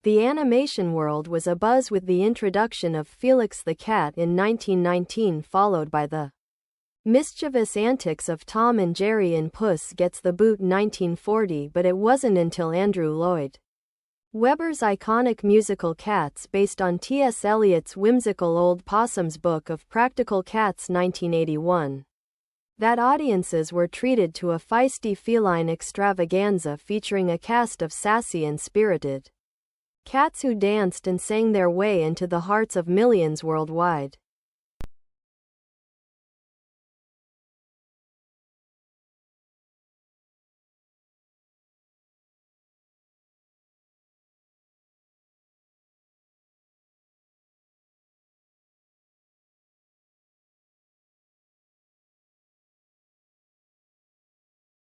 The animation world was abuzz with the introduction of Felix the Cat in 1919, followed by the mischievous antics of Tom and Jerry in Puss Gets the Boot 1940, but it wasn't until Andrew Lloyd Webber's iconic musical Cats, based on T.S. Eliot's whimsical Old Possums book of practical cats 1981, that audiences were treated to a feisty feline extravaganza featuring a cast of sassy and spirited cats who danced and sang their way into the hearts of millions worldwide.